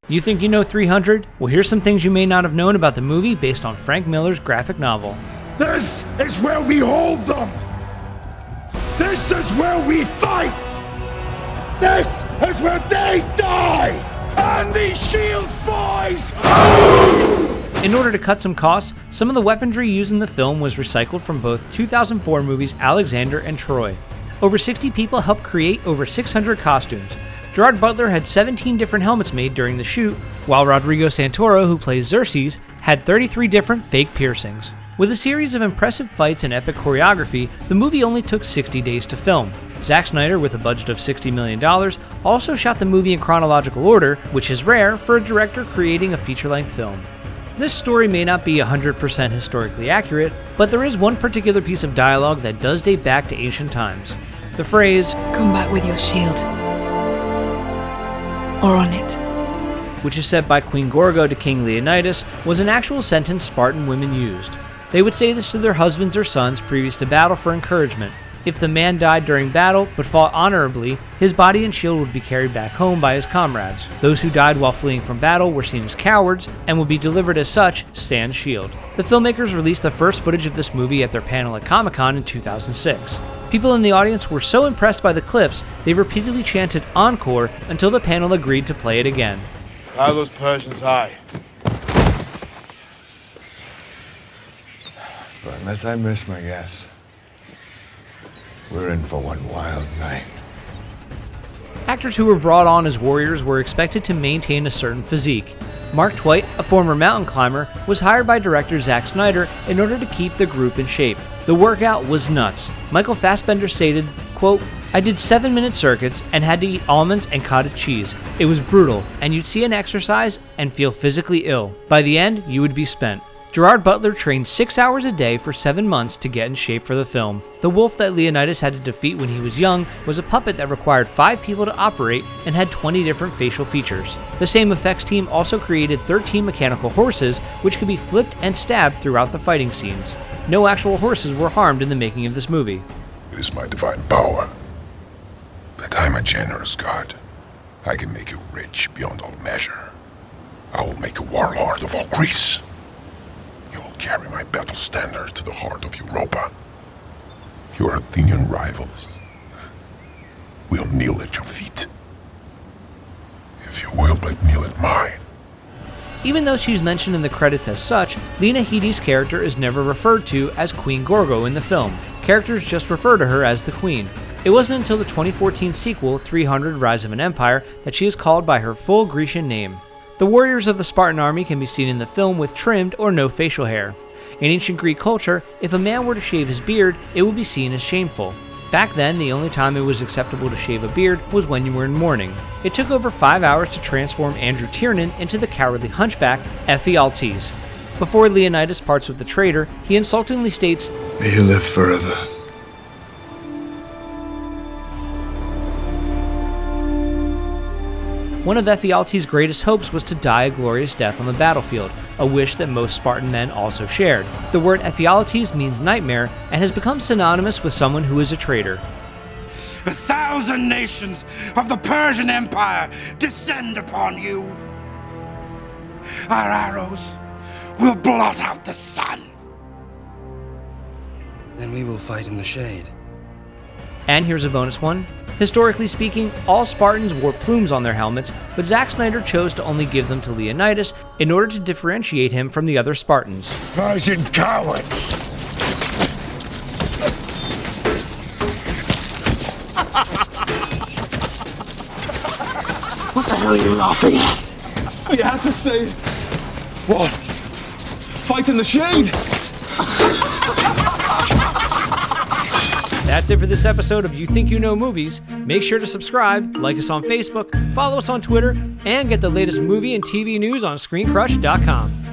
You think you know 300? Well, here's some things you may not have known about the movie based on Frank Miller's graphic novel. This is where we hold them! This is where we fight! This is where they die! And these shield boys! In order to cut some costs, some of the weaponry used in the film was recycled from both 2004 movies Alexander and Troy. Over 60 people helped create over 600 costumes. Gerard Butler had 17 different helmets made during the shoot, while Rodrigo Santoro, who plays Xerxes, had 33 different fake piercings. With a series of impressive fights and epic choreography, the movie only took 60 days to film. Zack Snyder, with a budget of $60 million, also shot the movie in chronological order, which is rare for a director creating a feature-length film. This story may not be 100% historically accurate, but there is one particular piece of dialogue that does date back to ancient times. The phrase, "Come back with your shield. Or on it," which is said by Queen Gorgo to King Leonidas, was an actual sentence Spartan women used. They would say this to their husbands or sons previous to battle for encouragement. If the man died during battle but fought honorably, his body and shield would be carried back home by his comrades. Those who died while fleeing from battle were seen as cowards and would be delivered as such, sans shield. The filmmakers released the first footage of this movie at their panel at Comic-Con in 2006. People in the audience were so impressed by the clips, they repeatedly chanted encore until the panel agreed to play it again. Fire those Persians high. But unless I miss my guess, we're in for one wild night. Actors who were brought on as warriors were expected to maintain a certain physique. Mark Twight, a former mountain climber, was hired by director Zack Snyder in order to keep the group in shape. The workout was nuts. Michael Fassbender stated, quote, "I did 7-minute circuits and had to eat almonds and cottage cheese. It was brutal, and you'd see an exercise and feel physically ill. By the end, you would be spent." Gerard Butler trained 6 hours a day for 7 months to get in shape for the film. The wolf that Leonidas had to defeat when he was young was a puppet that required 5 people to operate and had 20 different facial features. The same effects team also created 13 mechanical horses, which could be flipped and stabbed throughout the fighting scenes. No actual horses were harmed in the making of this movie. It is my divine power that I am a generous god. I can make you rich beyond all measure. I will make you warlord of all Greece. You will carry my battle standard to the heart of Europa. Your Athenian rivals will kneel at your feet. If you will but kneel at mine. Even though she's mentioned in the credits as such, Lena Headey's character is never referred to as Queen Gorgo in the film. Characters just refer to her as the Queen. It wasn't until the 2014 sequel, 300 Rise of an Empire, that she is called by her full Grecian name. The warriors of the Spartan army can be seen in the film with trimmed or no facial hair. In ancient Greek culture, if a man were to shave his beard, it would be seen as shameful. Back then, the only time it was acceptable to shave a beard was when you were in mourning. It took over 5 hours to transform Andrew Tiernan into the cowardly hunchback, Ephialtes. Before Leonidas parts with the traitor, he insultingly states, May you live forever. One of Ephialtes' greatest hopes was to die a glorious death on the battlefield, a wish that most Spartan men also shared. The word Ephialtes means nightmare and has become synonymous with someone who is a traitor. 1,000 nations of the Persian Empire descend upon you. Our arrows will blot out the sun. Then we will fight in the shade. And here's a bonus one. Historically speaking, all Spartans wore plumes on their helmets, but Zack Snyder chose to only give them to Leonidas in order to differentiate him from the other Spartans. Persian cowards! What the hell are you laughing at? You had to say it. What? Fight in the shade? That's it for this episode of You Think You Know Movies. Make sure to subscribe, like us on Facebook, follow us on Twitter, and get the latest movie and TV news on ScreenCrush.com.